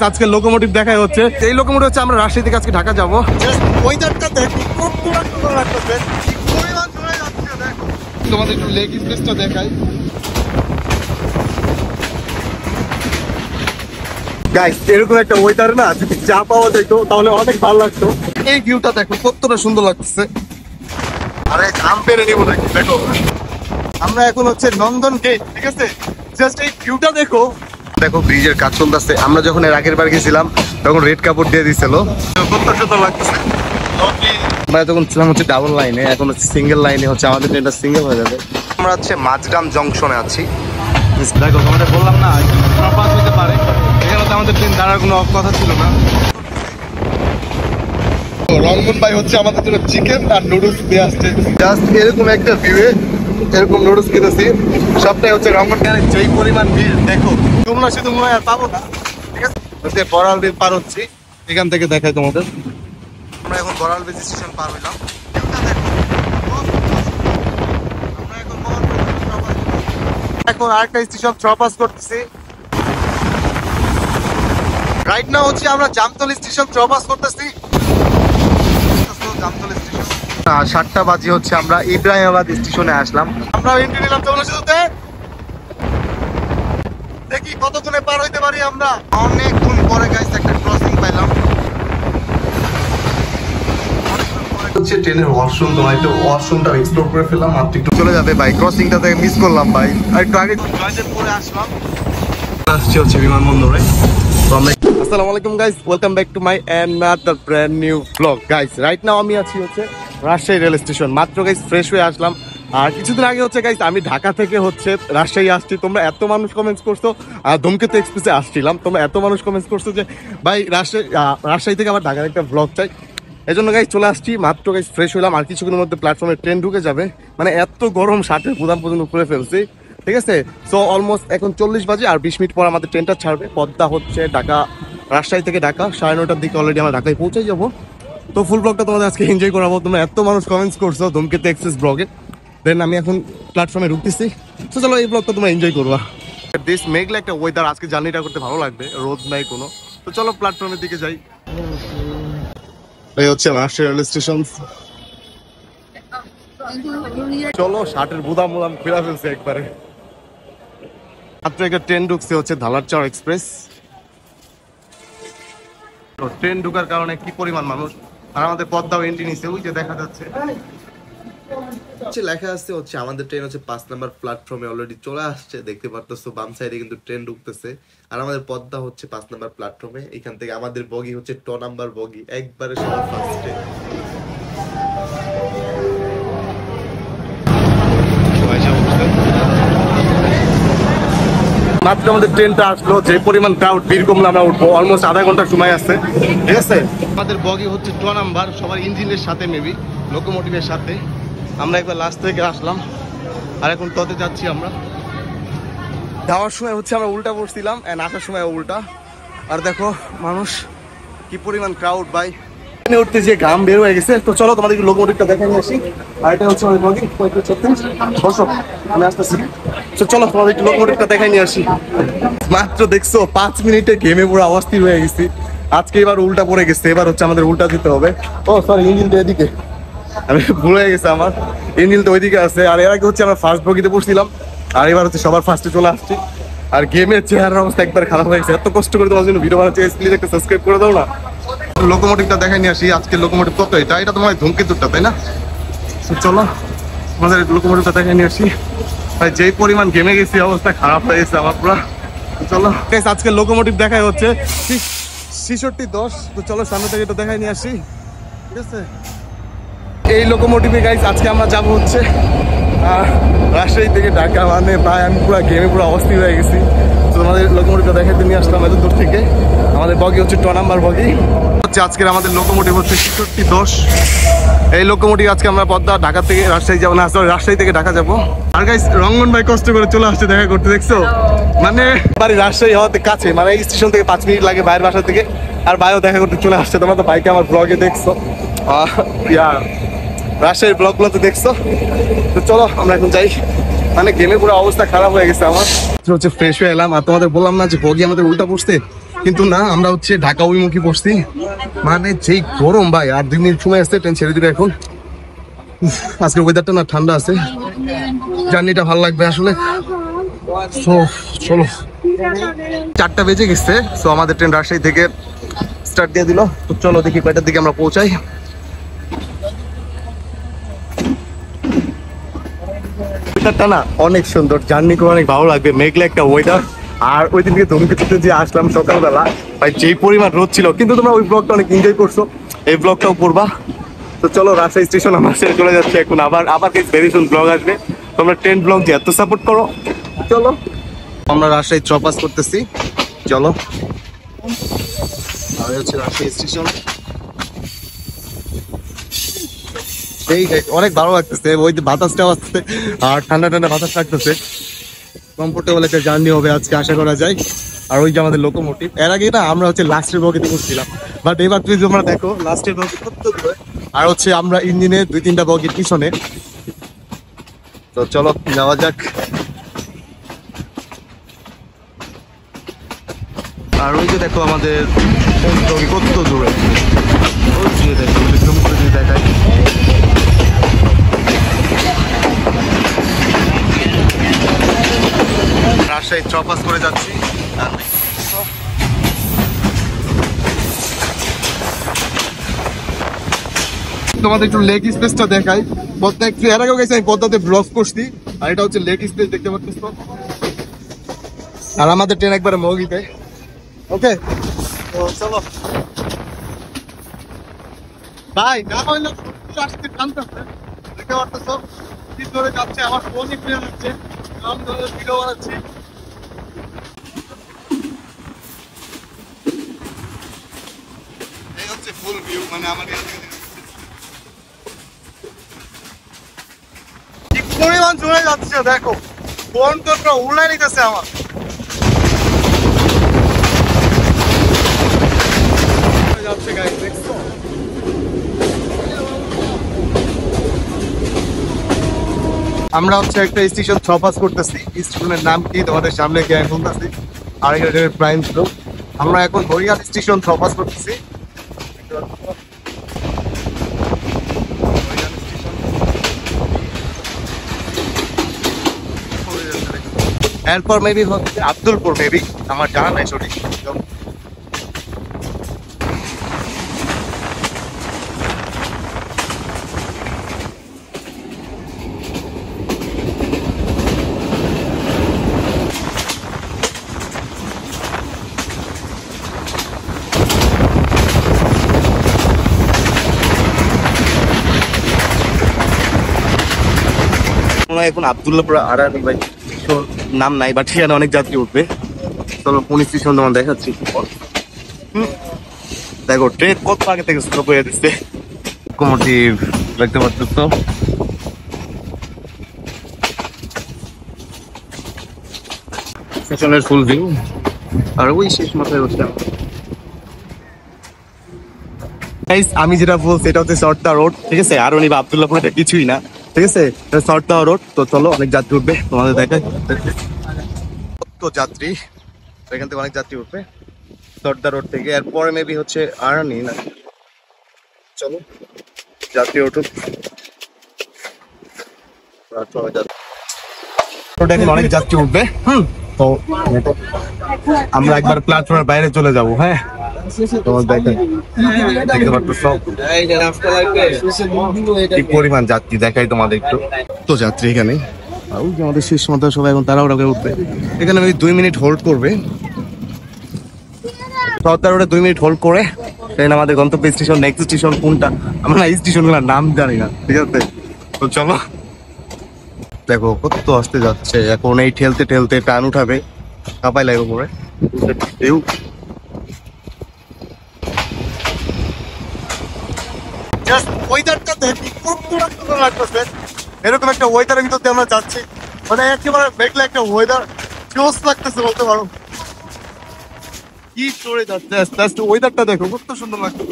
আজকে লোকোমোটিভ দেখাই হচ্ছে, এই লোকোমোটিভ হচ্ছে আমরা রাজশাহী থেকে আজকে ঢাকা যাবো। ওয়েদারটা দেখো কত সুন্দর লাগতেছে, তোমাদের একটু লেগ স্পেসটা দেখাই। গাইস এরকম একটা ওয়েদার না যদি চা পাওয়া যেত তাহলে অনেক ভালো লাগতো। এই ভিউটা দেখো কতটা সুন্দর লাগতেছে। আরে আম পেরে নিবো নাকি, দেখো আমরা এখন হচ্ছে নন্দন গেট, ঠিক আছে? জাস্ট এই ভিউটা দেখো, দেখো ব্রিজের কাজ চলতেছে। আমরা যখন এর আগের বার গেছিলাম তখন রেড কাপড় দিয়ে দিছিল, কত সুন্দর লাগতেছে। আমরা তখন ছিলাম হচ্ছে ডাবল লাইনে, এখন হচ্ছে সিঙ্গেল লাইনে, হচ্ছে আমাদের ট্রেনটা সিঙ্গেল হয়ে যাবে। আমরা হচ্ছে মাঝগ্রাম জংশনে আছি। দেখো তোমাদের বললাম না পাস হতে পারে, এখানে তো আমাদের ট্রেন দাঁড়ার কোনো কথা ছিল না। রংপুর ভাই হচ্ছে আমাদের জন্য চিকেন আর নুডলস দিয়ে আসছে। জাস্ট এরকম একটা ভিউয়ে এরকম নুডলস খেতেছি, সবটাই হচ্ছে রংপুর। যেই পরিমাণ ভিড় দেখো, তোমরা শুধু মনে হয় পাবো না, ঠিক আছে? বড়াল ব্রিজ পার হচ্ছি, এখান থেকে দেখাই তোমাদের। আমরা এখন বড়াল ব্রিজ স্টেশন পার হইলাম। এখন আরেকটা স্টেশন পাস করতেছি। রাইট নাও হচ্ছে আমরা জামতলী স্টেশন পাস করতেছি। 7টা বাজে হচ্ছে আমরা ইব্রাহিমাবাদ স্টেশনে আসলাম। আমরা এন্ট্রি নিলাম তোমাদের সাথে, দেখি কতক্ষণে পার হইতে পারি আমরা। অনেকক্ষণ পরে গাইস একটা ক্রসিং পাইলাম। হচ্ছে ট্রেনের ওয়াশরুম, তোমার একটু ওয়াশরুমটা এক্সপ্লোর করে ফেললাম। আর একটু চলে যাবে ভাই, ক্রসিংটা থেকে মিস করলাম ভাই। আর একটু আগে জয়দেব পরে আসলাম, আসছে হচ্ছে বিমানবন্দরে। আসসালামু আলাইকুম guys, welcome back to my another brand new blog. Guys right now আমি আছি হচ্ছে রাজশাহী রেল স্টেশন। মাত্র গাইস ফ্রেশ হয়ে আসলাম। আর কিছুদিন আগে হচ্ছে গাইস আমি ঢাকা থেকে হচ্ছে রাজশাহী আসছি। তোমরা এত মানুষ কমেন্টস করছো, ধূমকেতু এক্সপ্রেসে আসছিলাম, তোমরা এত মানুষ কমেন্টস করছো যে ভাই রাজশাহী থেকে আবার ঢাকার একটা ব্লগ চাই। এই জন্য গাইস চলে আসছি, মাত্র গাইস ফ্রেশ হলাম। আর কিছুক্ষণের মধ্যে প্ল্যাটফর্মে ট্রেন ঢুকে যাবে, মানে এত গরম শার্টের গুদাম পর্যন্ত করে ফেলছি, ঠিক আছে? সো অলমোস্ট এখন 40 বাজে, আর 20 মিনিট পর আমাদের ট্রেনটা ছাড়বে। পদ্মা হচ্ছে ঢাকা, রাজশাহী থেকে ঢাকা 9:30টার দিকে অলরেডি আমরা ঢাকায় পৌঁছে যাবো। তো ফুল ব্লগটা তোমাদের আজকে এনজয় করাবো। তোমরা এত মানুষ কমেন্টস করছো ধূমকেতু এক্সপ্রেস ব্লগে, দেন আমি এখন প্ল্যাটফর্মে ঢুকতেছি। তো চলো এই ব্লগটা তোমরা এনজয় করবা। বেশ মেঘলা একটা ওয়েদার, আজকে জার্নিটা করতে ভালো লাগবে, রোদ নাই কোনো। তো চলো প্ল্যাটফর্মের দিকে যাই। এই হচ্ছে রাজশাহী রেল স্টেশন। চলো শার্টের বুদাম মুদাম ফেরা ফেলছে একবারে। মাত্র একটা ট্রেন ঢুকছে হচ্ছে ধালারচর এক্সপ্রেস। ট্রেন ঢুকার কারণে কি পরিমাণ মানুষ, আর আমাদের পদ্মাও এন্ট্রি নিছে, ওই যে দেখা যাচ্ছে লেখা আছে হচ্ছে আমাদের ট্রেন হচ্ছে 5 নাম্বার প্ল্যাটফর্মে অলরেডি চলে আসছে। দেখতে পারতেছো বাম সাইডে কিন্তু ট্রেন ঢুকতেছে, আর আমাদের পদ্মা হচ্ছে 5 নাম্বার প্ল্যাটফর্মে। এখান থেকে আমাদের বগি হচ্ছে 2 নাম্বার বগি, একবারে সবার ফার্স্টে। মাত্র আমাদের ট্রেনটা আসলো, যে পরিমাণ ক্রাউড, ভিড় কমলে আমরা উঠবো। অলমোস্ট আধা ঘন্টার সময় আছে, ঠিক আছে? আমাদের বগি হচ্ছে 2 নাম্বার, সবার ইঞ্জিনের সাথে, মেবি লোকোমোটিভের সাথে। আমরা একবার লাস্ট থেকে আসলাম, আর এখন ততে যাচ্ছি আমরা। যাওয়ার সময় হচ্ছে আমরা উল্টা পড়ছিলাম, এন্ড আসার সময় উল্টা। আর দেখো মানুষ কি পরিমাণ ক্রাউড ভাই, উঠতে যে ঘাম বের হয়ে গেছে। তো চলো তোমাদেরকে লোকোমোটিভটা দেখে নিয়ে আসি। আর এটা হচ্ছে আমাদের বগি 3536, আমি আসতেছি। তো চলো তোমাদেরকে লোকোমোটিভটা দেখাই নিয়ে আসি। মাত্র দেখছো 5 মিনিটে ঘেমে পুরো অস্থির হয়ে গেছি। আজকে এবার উল্টা পড়ে গেছে, এবার হচ্ছে আমাদের উল্টা দিতে হবে। ও সরি, ইঞ্জিনটা এদিকে, আমি ভুল হয়ে গেছে, আমার ইঞ্জিন তো ওইদিকে আছে। আর এর আগে হচ্ছে আমরা ফার্স্ট বগিতে পড়ছিলাম, আর এবার হচ্ছে সবার ফার্স্টে চলে আসছি। আর গেমের চেহারার অবস্থা একবার খারাপ হয়ে গেছে। এত কষ্ট করে তোমার জন্য ভিডিও বানাচ্ছি, প্লিজ একটা সাবস্ক্রাইব করে দাও না। লোকোমোটিভটা দেখাই নিয়ে আসি। আজকে লোকোমোটিভ কত, এটা তোমার ধূমকেতুটা, তাই না? চলো আমাদের লোকোমোটিভটা দেখাই নিয়ে আসি। ভাই যেই পরিমাণ গেমে গেছি, অবস্থা খারাপ হয়ে গেছে আমার পুরো। চলো আজকে লোকোমোটিভ দেখাই হচ্ছে 6610। তো চলো সামনে থেকে এটা দেখাই নিয়ে আসি, ঠিক আছে? এই লোকোমোটিভে গাইস আজকে আমরা যাব হচ্ছে রাজশাহী থেকে ঢাকা। মানে ভাই আমি পুরো গেমে পুরো অস্থির হয়ে গেছি। তো তোমাদের লোকোমোটিভটা দেখাতে নিয়ে আসলাম এত দূর থেকে। আমাদের বগি হচ্ছে 2 নাম্বার বগি হচ্ছে। আজকের আমাদের লোকোমোটিভ হচ্ছে 6610। এই লোকোমোটিভ আজকে আমরা পদ্মা ঢাকা থেকে রাজশাহী যাবো, না সরি রাজশাহী থেকে ঢাকা যাবো। আর গাইস রঙ্গন ভাই কষ্ট করে চলে আসছে দেখা করতে, দেখছো? মানে বাড়ি রাজশাহী হওয়াতে কাছে, মানে এই স্টেশন থেকে 5 মিনিট লাগে বাইরের বাসা থেকে। আর ভাইও দেখা করতে চলে আসছে। তোমরা তো বাইকে আমার ব্লগে দেখছো, রাজশাহীর ব্লগগুলো তো দেখছো। তো চলো আমরা এখন যাই, মানে গেমে পুরো অবস্থা খারাপ হয়ে গেছে আমার। হচ্ছে ফ্রেশ হয়ে এলাম, আর তোমাদের বললাম না যে বগি আমাদের উল্টা পড়ছে। কিন্তু না, আমরা হচ্ছে ঢাকা অভিমুখী পড়ছি। মানে যেই গরম ভাই, আর 2 মিনিট সময় আসছে, ট্রেন ছেড়ে দিবে এখন। আজকে ওয়েদারটা না ঠান্ডা আছে, জার্নিটা ভালো লাগবে আসলে। তো চলো, 4টা বেজে গেছে। তো আমাদের ট্রেন রাজশাহী থেকে স্টার্ট দিয়ে দিল। তো চলো দেখি কয়টার দিকে আমরা পৌঁছাই। ওয়েদারটা না অনেক সুন্দর, জার্নি করে অনেক ভালো লাগবে, মেঘলা একটা ওয়েদার। আর ওই দিনকে ধূমকেতুতে যে আসলাম সকালবেলা, ভাই যেই পরিমাণ রোদ ছিল, কিন্তু তোমরা ওই ব্লগটা অনেক এনজয় করছো, এই ব্লগটাও করবা। তো চলো, রাজশাহী স্টেশন আমার ছেড়ে চলে যাচ্ছে এখন। আবার ভেরি সুন ব্লগ আসবে। তোমরা ট্রেন ব্লগ যে এত সাপোর্ট করো, চলো আমরা রাজশাহী চপাস করতেছি। চলো, আর হচ্ছে রাজশাহী স্টেশন। এই অনেক ভালো লাগতেছে, ওই যে বাতাসটাও আসছে, আর ঠান্ডা ঠান্ডা বাতাস লাগতেছে। কমফোর্টেবল একটা জার্নি হবে আজকে আশা করা যায়। আর ওই যে আমাদের লোকোমোটিভ, এর আগে না আমরা হচ্ছে লাস্টের বগিতে বসছিলাম, বাট এবার তুই তোমরা দেখো লাস্টের বগি কত দূরে, আর হচ্ছে আমরা ইঞ্জিনের 2-3টা বগির পিছনে। তো চলো যাওয়া যাক। আর ওই যে দেখো আমাদের বগি কত দূরে, ওই যে দেখো দেখায়। রাজশাহী চপাস করে যাচ্ছি। তোমাদের একটু লেগ স্পেসটা দেখাই। পদ্মা একটু এর আগেও গেছি আমি, পদ্মাতে ব্লগ করছি। আর এটা হচ্ছে লেগ স্পেস, দেখতে পাচ্ছিস। আর আমাদের ট্রেন একবারে মগিতে। ওকে, তো চলো ভাই। না হইলে আসতে টানতেছে, দেখতে পারতেছো কি ধরে যাচ্ছে। আমার ফোনই ফিরে যাচ্ছে, আমি ধরে ভিডিও বানাচ্ছি। এই হচ্ছে ফুল ভিউ, মানে আমার কি পরিমাণ চলে যাচ্ছে দেখো, ফোন তো উড়াই নিতেছে আমার। যাচ্ছে গাইস, দেখছো? আমরা হচ্ছে একটা স্টেশন চপাস করতেছি। স্টেশনের নাম কি তোমাদের সামনে গিয়ে বলতেছি। আর এটা প্রাইম ছিল। আমরা এখন হরিয়াল স্টেশন চপাস করতেছি। এরপর মেবি হচ্ছে আব্দুলপুর, মেবি আমার জানা নাই সঠিক। এখন আব্দুল্লাহপুর আড়ানি ভাই নাম নাই, বাট সেখানে অনেক যাত্রী উঠবে। চলো কোন স্টেশন তোমার দেখাচ্ছি। দেখো ট্রেন কত আগে থেকে স্টপ হয়ে দিচ্ছে। লোকোমোটিভ দেখতে পাচ্ছ তো, স্টেশনের ফুল ভিউ। আর ওই শেষ মাথায় হচ্ছে আমি যেটা বলছি, এটা হচ্ছে সর্তা রোড, ঠিক আছে। আর উনি আব্দুল্লাহপুর এটা কিছুই না, ঠিক আছে, সর্তা রোড। তো চলো, অনেক যাত্রী উঠবে, তোমাদের দেখায় কত যাত্রী। এখান থেকে অনেক যাত্রী উঠবে সর্দা রোড থেকে। এরপরে মেবি হচ্ছে আরানি না। চলো যাত্রী উঠুক। অনেক যাত্রী উঠবে। তো আমরা একবার প্ল্যাটফর্মের বাইরে চলে যাবো। হ্যাঁ, কি পরিমাণ যাত্রী দেখাই তোমাদের একটু। তো যাত্রী এখানে আমাদের শেষ মাথায় সবাই এখন তাড়াহুড়া করে উঠবে। এখানে 2 মিনিট হোল্ড করবে। সর্দার রোডে 2 মিনিট হোল্ড করে ট্রেন আমাদের গন্তব্য স্টেশন। নেক্সট স্টেশন কোনটা আমরা না স্টেশনগুলোর নাম জানি না, ঠিক আছে। তো চলো, দেখো কত আসতে যাচ্ছে এখন। এই ঠেলতে ঠেলতে টান উঠাবে, কাপাই লাগবে পরে। ওয়েদারটা দেখি এরকম একটা ওয়েদারের ভিতর দিয়ে আমরা যাচ্ছি, মানে একেবারে মেঘলা একটা ওয়েদার, জোস লাগতেছে বলতে পারো। কি চড়ে যাচ্ছে আস্তে আস্তে, ওয়েদারটা দেখো কত সুন্দর লাগছে।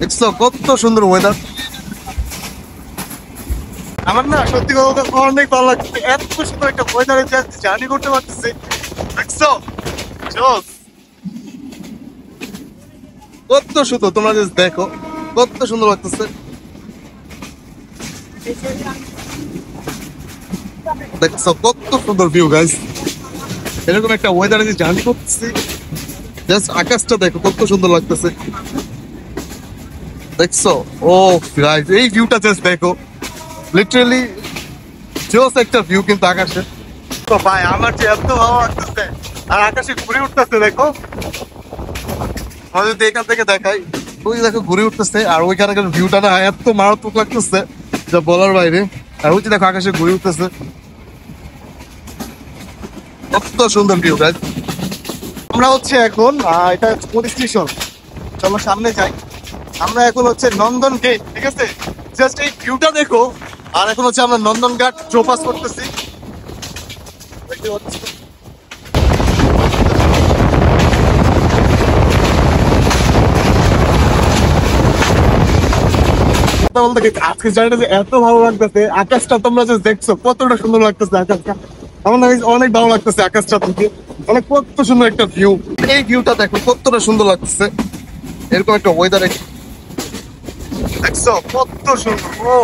দেখছো কত সুন্দর ওয়েদার। আমার না সত্যি কথা অনেক ভালো লাগছে, এত সুন্দর একটা ওয়েদারে জার্নি করতে পারতেছি। দেখছো জোস, কত সুন্দর, তোমরা জাস্ট দেখো কত সুন্দর লাগতেছে। দেখছো কত সুন্দর ভিউ গাইস, এরকম একটা ওয়েদারে যে জার্নি করতেছি, জাস্ট আকাশটা দেখো কত সুন্দর লাগতেছে। দেখছো ও গাইস, এই ভিউটা জাস্ট দেখো, লিটারালি জোস একটা ভিউ কিন্তু আকাশে। তো ভাই আমার যে এত ভালো লাগতেছে, আর আকাশে ঘুরে উঠতেছে দেখো, যদি এখান থেকে দেখাই, ওই দেখো ঘুরে উঠতেছে, আর ওইখানকার ভিউটা না এত মারাত্মক লাগতেছে যা বলার বাইরে। আর ওই যে দেখো আকাশে ঘুরে উঠতেছে, কত সুন্দর ভিউ গাইস। আমরা হচ্ছে এখন এটা কোন স্টেশন, চলো সামনে যাই। আমরা এখন হচ্ছে নন্দন গেট, ঠিক আছে, জাস্ট এই ভিউটা দেখো। আর এখন হচ্ছে আমরা নন্দন ঘাট ড্রপাস করতেছি। বলতে আজকে জায়গাটা যে এত ভালো লাগতেছে, আকাশটা তোমরা যে দেখছো কতটা সুন্দর লাগতেছে আকাশটা, আমার অনেক ভালো লাগতেছে আকাশটা থেকে, মানে কত সুন্দর একটা ভিউ। এই ভিউটা দেখো কতটা সুন্দর লাগতেছে, এরকম একটা ওয়েদারে দেখছো কত সুন্দর। ও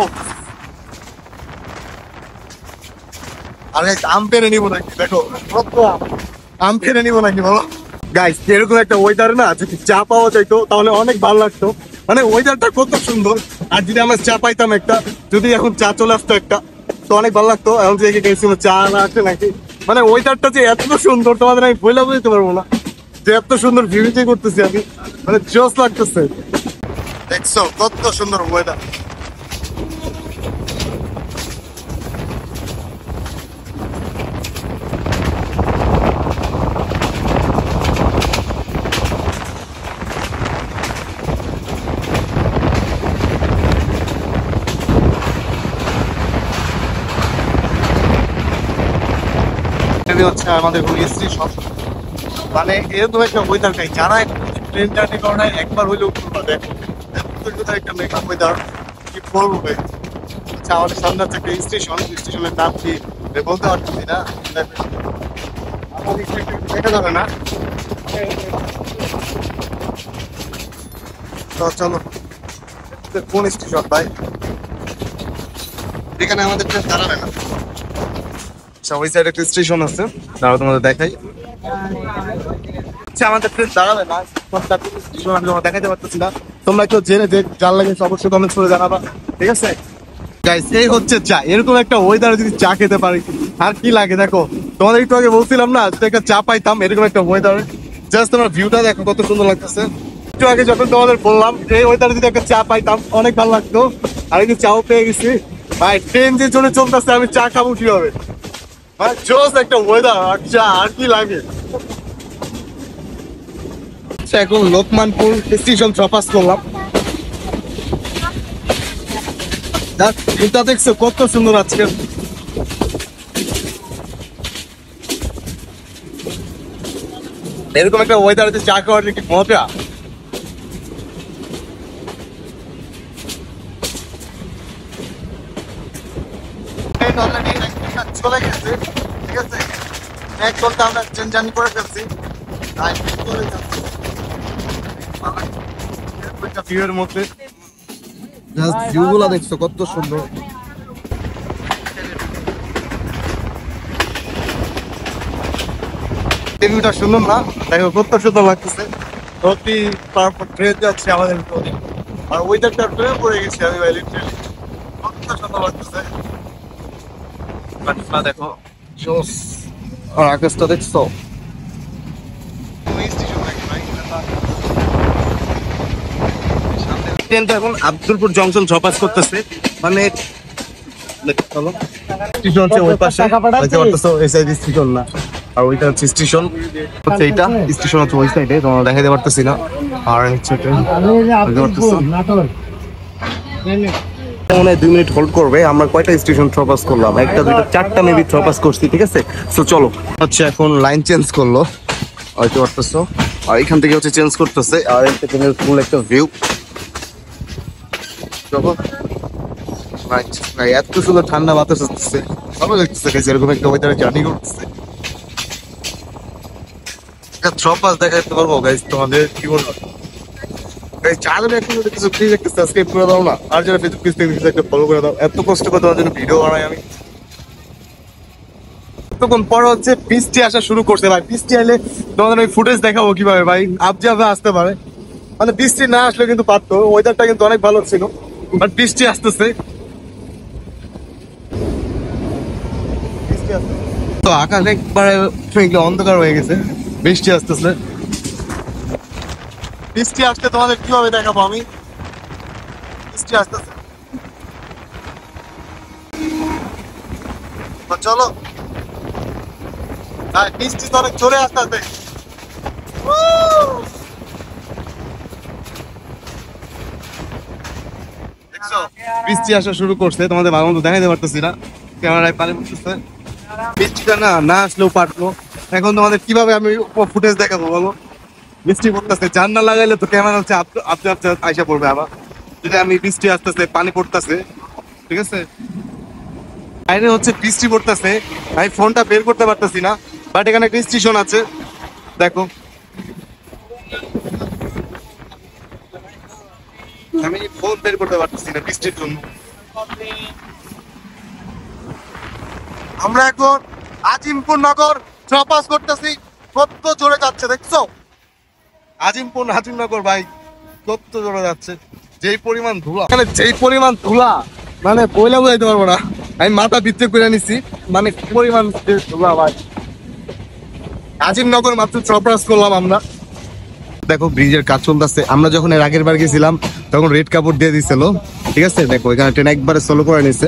আরে আম পেরে নিবো নাকি, দেখো কত আম পেরে নিবো নাকি বলো গাইস। এরকম একটা ওয়েদারে না যদি চা পাওয়া যাইতো তাহলে অনেক ভালো লাগতো, মানে ওয়েদারটা কত সুন্দর। আর যদি আমরা চা পাইতাম একটা, যদি এখন চা চলে আসতো একটা, তো অনেক ভালো লাগতো। এখন যে গেছিল চা না আসে নাকি, মানে ওয়েদারটা যে এত সুন্দর তোমাদের আমি বইলা বুঝতে পারবো না, যে এত সুন্দর ভিউ যে করতেছি আমি, মানে জোস লাগতেছে। দেখছো কত সুন্দর ওয়েদার। হচ্ছে আমাদের স্টেশন, মানে এরকম একটা ওয়েদার নাই, যারা ট্রেন জার্নি করে নাই একবার হইলেও দেখো একটা মেকআপ ওয়েদার, কি বলবো। আচ্ছা আমাদের সামনে হচ্ছে একটা স্টেশন, স্টেশনের নাম কি বলতে পারতেছি না, দেখা যাবে না। তো চলো, কোন স্টেশন ভাই, এখানে আমাদের ট্রেন দাঁড়াবে না। ওই সাইডে একটা স্টেশন আছে, দাঁড়াও তোমাদের দেখাই। আচ্ছা আমাদের ট্রেন দাঁড়াবে না, স্টেশন আমি তোমার দেখাতে পারতেছি না, তোমরা কেউ জেনে যে যার লাগে অবশ্যই কমেন্টস করে জানাবা, ঠিক আছে গাইস। এই হচ্ছে চা, এরকম একটা ওয়েদারে যদি চা খেতে পারি আর কি লাগে। দেখো তোমাদের একটু আগে বলছিলাম না, যদি একটা চা পাইতাম এরকম একটা ওয়েদারে, জাস্ট তোমার ভিউটা দেখো কত সুন্দর লাগতেছে। একটু আগে যখন তোমাদের বললাম এই ওয়েদারে যদি একটা চা পাইতাম অনেক ভালো লাগতো, আর এই যে চাও পেয়ে গেছি ভাই, ট্রেন যে জন্য চলতেছে আমি চা খাবো কিভাবে, মানে জোস একটা ওয়েদার আর চা আর কি লাগে। এখন লোকমানপুর স্টেশন ড্রপাস করলাম, এটা দেখছো কত সুন্দর আজকে। এরকম একটা ওয়েদারে চা খাওয়ার কি মজা। চলে গেছে, ঠিক আছে, এক ঘন্টা আমরা ট্রেন জার্নি করে ফেলছি, ভিউয়ের মধ্যে ভিউগুলো দেখছো কত সুন্দর। ভিউটা সুন্দর না, দেখো কত সুন্দর লাগতেছে, সত্যি তারপর ট্রেন যাচ্ছে আমাদের, আর ওয়েদারটা ট্রেন পড়ে গেছে আমি ভাই, লিটারালি কত সুন্দর লাগতেছে। দেখো জোস, আর আকাশটা দেখছো, ট্রেনটা এখন আব্দুলপুর জংশন ড্রপাস করতেছে, মানে স্টেশন হচ্ছে ওই পাশে, এই সাইড স্টেশন না, আর ওইটা হচ্ছে স্টেশন, হচ্ছে এইটা স্টেশন হচ্ছে ওই সাইডে, তোমরা দেখাতে পারতেছি না। আর হচ্ছে মনে হয় 2 মিনিট হোল্ড করবে। আমরা কয়টা স্টেশন ড্রপাস করলাম, একটা দুইটা চারটা মেবি ড্রপাস করছি, ঠিক আছে। তো চলো হচ্ছে এখন লাইন চেঞ্জ করলো, হয়তো পারতেছো, আর এখান থেকে হচ্ছে চেঞ্জ করতেছে, আর ফুল একটা ভিউ। ভাই এত সুন্দর ঠান্ডা বাতাস আসতেছে, ভালো লাগতেছে গাইস এরকম একটা ওয়েদারে জার্নি করতেছে। একটা থ্রপাস দেখাতে পারবো গাইস তোমাদের, কি বলবো গাইস, চ্যানেলে একটু যদি কিছু প্লিজ একটা সাবস্ক্রাইব করে দাও না, আর যারা ফেসবুক পেজ থেকে একটা ফলো করে দাও, এত কষ্ট করে তোমার জন্য ভিডিও বানাই আমি। তখন পরে হচ্ছে বৃষ্টি আসা শুরু করছে ভাই, বৃষ্টি এলে তোমাদের ওই ফুটেজ দেখাবো কিভাবে ভাই আবজাবে আসতে পারে, মানে বৃষ্টি না আসলে কিন্তু পারতো, ওয়েদারটা কিন্তু অনেক ভালো ছিল, বাট বৃষ্টি আসতেছে। তো আকাশ একবারে অন্ধকার হয়ে গেছে, বৃষ্টি আসতেছে। বৃষ্টি আসতে তোমাদের কিভাবে দেখাবো আমি, বৃষ্টি আসতেছে তো চলো ভাই, বৃষ্টি তো অনেক চলে আসতেছে। বৃষ্টি আসা শুরু করছে, তোমাদের ভালো মতো দেখাইতে পারতেছি না, ক্যামেরায় পানি পড়তেছে। বৃষ্টিটা না না আসলেও পারতো, এখন তোমাদের কিভাবে আমি ফুটেজ দেখাবো বলো, বৃষ্টি পড়তেছে, জানলা লাগাইলে তো ক্যামেরা হচ্ছে আপনি আপনি আইসা পড়বে আবার, যদি আমি বৃষ্টি আসতেছে পানি পড়তেছে, ঠিক আছে বাইরে হচ্ছে বৃষ্টি পড়তেছে, আমি ফোনটা বের করতে পারতেছি না, বাট এখানে একটা স্টেশন আছে দেখো, আমি ফোন বের করতে পারতেছি না বৃষ্টির জন্য। আমরা এখন আজিমপুর নগর ট্রাপাস করতেছি, কত জোরে যাচ্ছে দেখছো, আজিমনগর ভাই কত জোরে যাচ্ছে, যেই পরিমাণ ধুলা, মানে যেই পরিমাণ ধুলা মানে বইলা বোঝাইতে পারবো না, আমি মাথা ভিতরে করে নিছি, মানে পরিমাণ ধুলা ভাই। আজিমনগর মাত্র ট্রাপাস করলাম আমরা, দেখো ব্রিজের কাজ চলতেছে, আমরা যখন এর আগের বার গেছিলাম তখন রেড কাপড় দিয়ে দিছিল, ঠিক আছে দেখো এখানে ট্রেন একবারে স্লো করে নিছে,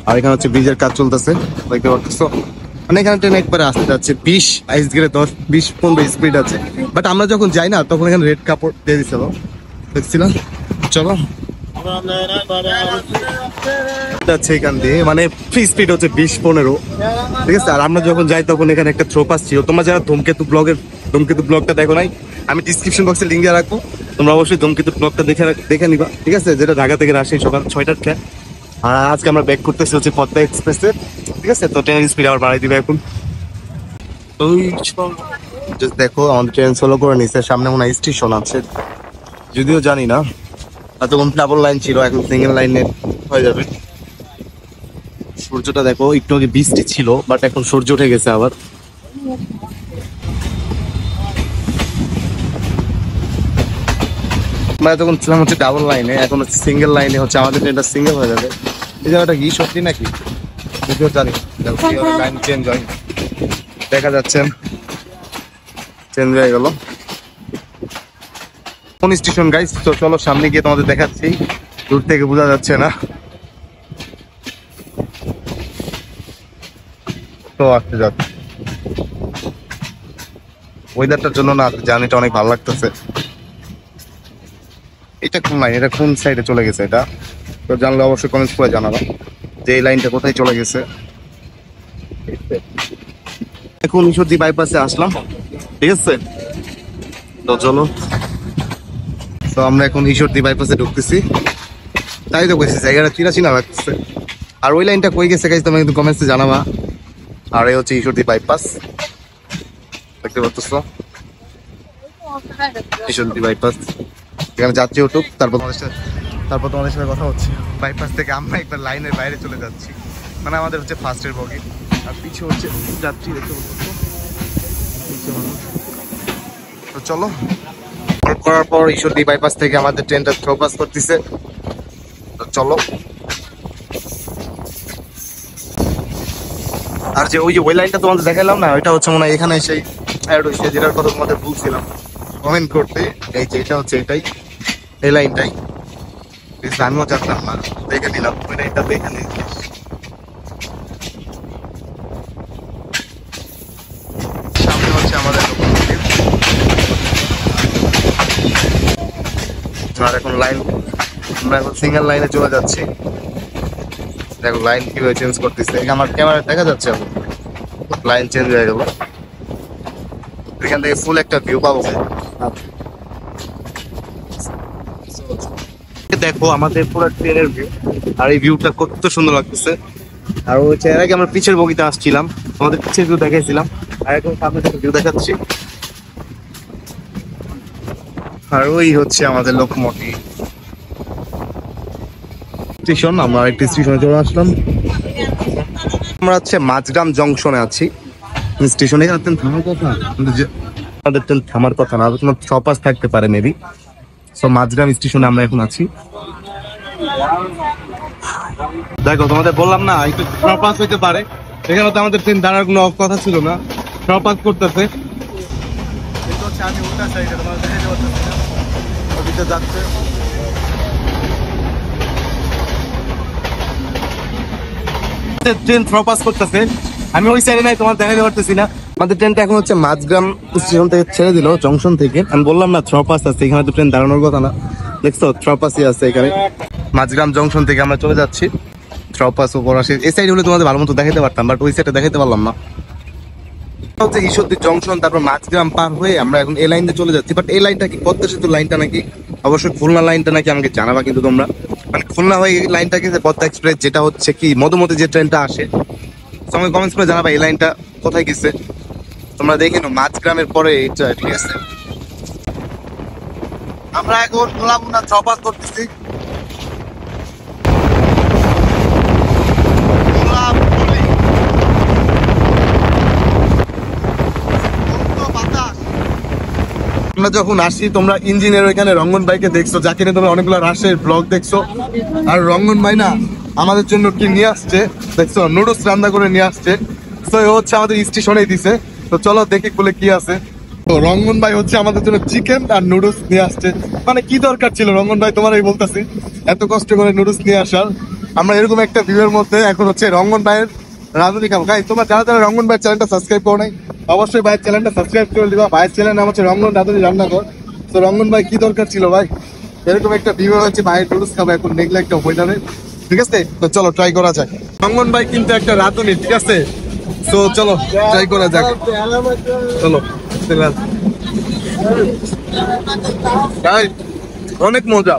আর এখানে হচ্ছে ব্রিজের কাজ চলতেছে দেখতে পাচ্ছ, মানে এখানে ট্রেন একবারে আসতে যাচ্ছে 20 আইস গেলে 10-20-15 স্পিড আছে, বাট আমরা যখন যাই না তখন এখানে রেড কাপড় দিয়ে দিছিল দেখছিলাম। চলো যাচ্ছে এখান দিয়ে, মানে ফ্রি স্পিড হচ্ছে 20-15, ঠিক আছে, আর আমরা যখন যাই তখন এখানে একটা থ্রোপাস ছিল, তোমরা যারা ধূমকেতু ব্লগটা দেখো নাই, আমি ডিসক্রিপশন বক্সে লিঙ্ক দিয়ে রাখবো, তোমরা অবশ্যই ধূমকেতু ব্লগটা দেখে নিবা, ঠিক আছে, যেটা ঢাকা থেকে আসে সকাল 6টার ট্রেন। আর আজকে আমরা ব্যাক করতেছি হচ্ছে পদ্মা এক্সপ্রেসে, ঠিক আছে, তো ট্রেনের স্পিড আবার বাড়াই দিবে এখন। জাস্ট দেখো আমাদের ট্রেন স্লো করে নিচ্ছে, সামনে মনে হয় স্টেশন আছে, যদিও জানি না, এতক্ষণ ডাবল লাইন ছিল এখন সিঙ্গেল লাইনে হয়ে যাবে। সূর্যটা দেখো, একটু আগে বৃষ্টি ছিল বাট এখন সূর্য উঠে গেছে আবার। আমরা এতক্ষণ ছিলাম হচ্ছে ডাবল লাইনে, এখন হচ্ছে সিঙ্গেল লাইনে, হচ্ছে আমাদের ট্রেনটা সিঙ্গেল হয়ে যাবে। এই জায়গাটা কি সত্যি নাকি যদিও জানি, লাইন চেঞ্জ হয়, দেখা যাচ্ছে চেঞ্জ হয়ে গেল কোন স্টেশন গাইস, তো চলো সামনে গিয়ে তোমাদের দেখাচ্ছি, দূর থেকে বোঝা যাচ্ছে না তো আসতে যাচ্ছে, ওয়েদারটার জন্য না জার্নিটা অনেক ভালো লাগতেছে। এটা কোন লাইন, এটা কোন সাইডে চলে গেছে, এটা তো জানলে অবশ্যই কমেন্টস করে জানাবা যে এই লাইনটা কোথায় চলে গেছে। এখন ঈশ্বরদী বাইপাসে আসলাম, ঠিক আছে, তো চলো, তো আমরা এখন ঈশ্বরদী বাইপাসে ঢুকতেছি, তাই তো বলছি জায়গাটা চিনা লাগতেছে, আর ওই লাইনটা কই গেছে গাইস তোমরা কিন্তু কমেন্টসে জানাবা। আর এই হচ্ছে ঈশ্বরদী বাইপাস, দেখতে পাচ্ছ ঈশ্বরদী বাইপাস, এখানে যাত্রী উঠুক তারপর তোমাদের সাথে কথা হচ্ছে। বাইপাস থেকে আমরা একবার লাইনের বাইরে চলে যাচ্ছি, মানে আমাদের হচ্ছে ফার্স্টের বগি, আর পিছু হচ্ছে যাত্রী দেখতে পাচ্ছ, তো চলো করার পর ঈশ্বরদী বাইপাস থেকে আমাদের ট্রেনটা থ্রোপাস করতেছে, তো চলো। আর যে ওই লাইনটা তোমাদের দেখালাম না, ওইটা হচ্ছে মনে হয় এখানে সেই অ্যাড হয়েছে, যেটার কথা তোমাদের বলছিলাম কমেন্ট করতে, এই যে এটা হচ্ছে এটাই, এই লাইনটাই আমিও জানতাম না, দেখে দিলাম ওই লাইনটা দেখে নিই। সামনে হচ্ছে আমাদের লোকোমোটিভ, আর এখন লাইন আমরা এখন সিঙ্গেল লাইনে চলে যাচ্ছি, দেখো লাইন কিভাবে চেঞ্জ করতেছে, আমার ক্যামেরায় দেখা যাচ্ছে এখন লাইন চেঞ্জ হয়ে গেল, এখান থেকে ফুল একটা ভিউ পাবো। দেখো আমাদের পুরো ট্রেনের ভিউ, আর এই ভিউটা কত সুন্দর লাগতেছে। আর হচ্ছে এর আগে আমরা পিছের বগিতে আসছিলাম, আমাদের পিছের ভিউ দেখাইছিলাম, আর এখন সামনে থেকে ভিউ দেখাচ্ছি। আর ওই হচ্ছে আমাদের লোকোমোটিভ স্টেশন। আমরা একটি স্টেশনে চলে আসলাম। আমরা হচ্ছে মাঝগ্রাম জংশনে আছি স্টেশনে। এখানে থামার কথা, আমাদের ট্রেন থামার কথা না, কোনো স্টপাজ থাকতে পারে মেবি। সো মাঝগ্রাম স্টেশনে আমরা এখন আছি। দেখো তোমাদের বললাম না একটু স্টপাজ হইতে পারে, এখানে তো আমাদের ট্রেন দাঁড়ার কোনো কথা ছিল না, স্টপাজ করতেছে। আমি উল্টা সাইডে তোমাদের দেখাতে পারতেছি না, ওদিকে যাচ্ছে। ট্রেন স্টপাজ করতেছে, আমি ওই সাইডে নাই, তোমার দেখাতে পারতেছি না। আমাদের ট্রেনটা এখন হচ্ছে মাঝগ্রাম স্টেশন থেকে ছেড়ে দিল, জংশন থেকে। আমি বললাম না থ্রপাস আছে, এখানে তো ট্রেন দাঁড়ানোর কথা না। দেখছো থ্রপাসই আছে এখানে। মাঝগ্রাম জংশন থেকে আমরা চলে যাচ্ছি থ্রপাস উপর আসে। এই সাইড হলে তোমাদের ভালো মতো দেখাতে পারতাম, বাট ওই সাইডে দেখাতে পারলাম না। হচ্ছে ঈশ্বরদী জংশন, তারপর মাঝগ্রাম পার হয়ে আমরা এখন এই লাইনে চলে যাচ্ছি। বাট এই লাইনটা কি পদ্মা সেতুর লাইনটা নাকি, অবশ্যই খুলনা লাইনটা নাকি আমাকে জানাবা কিন্তু তোমরা। মানে খুলনা হয়ে এই লাইনটা কি পদ্মা এক্সপ্রেস, যেটা হচ্ছে কি মধুমতি যে ট্রেনটা আসে, তোমাকে কমেন্টস করে জানাবা এই লাইনটা কোথায় গেছে। তোমরা দেখে নাও মাঝগ্রামের পরে এইটা, ঠিক আছে। আমরা এখন গোলামুনা থ্রপাস করতেছি। আমরা যখন আসি, তোমরা ইঞ্জিনের ওইখানে রঙ্গন ভাইকে দেখছো, যাকে নিয়ে তোমরা অনেকগুলো রাশের ব্লগ দেখছো। আর রঙ্গন ভাই না আমাদের জন্য কি নিয়ে আসছে দেখছো, নুডলস রান্না করে নিয়ে আসছে। তো ও হচ্ছে আমাদের স্টেশনেই দিছে। তো চলো দেখি বলে কি আছে। তো রঙ্গন ভাই হচ্ছে আমাদের জন্য চিকেন আর নুডলস নিয়ে আসছে। মানে কি দরকার ছিল রঙ্গন ভাই, তোমার এই বলতেছি, এত কষ্ট করে নুডলস নিয়ে আসার। আমরা এরকম একটা ভিউয়ের মধ্যে এখন হচ্ছে রঙ্গন ভাইয়ের রাঁধুনি খাবো। গাইস তোমরা যারা যারা রঙ্গন ভাইয়ের চ্যানেলটা সাবস্ক্রাইব করো নাই, অবশ্যই ভাইয়ের চ্যানেলটা সাবস্ক্রাইব করে দিবা। ভাইয়ের চ্যানেল নাম হচ্ছে রঙ্গন রাঁধুনি রান্নাঘর। তো রঙ্গন ভাই কি দরকার ছিল ভাই, এরকম একটা ভিউ হচ্ছে ভাইয়ের নুডলস খাবো এখন দেখলে একটা ওয়েদারে, ঠিক আছে। তো চলো ট্রাই করা যাক। রঙ্গন ভাই কিন্তু একটা রাঁধুনি, ঠিক আছে। তো চলো ট্রাই করা যাক, চলো। অনেক মজা।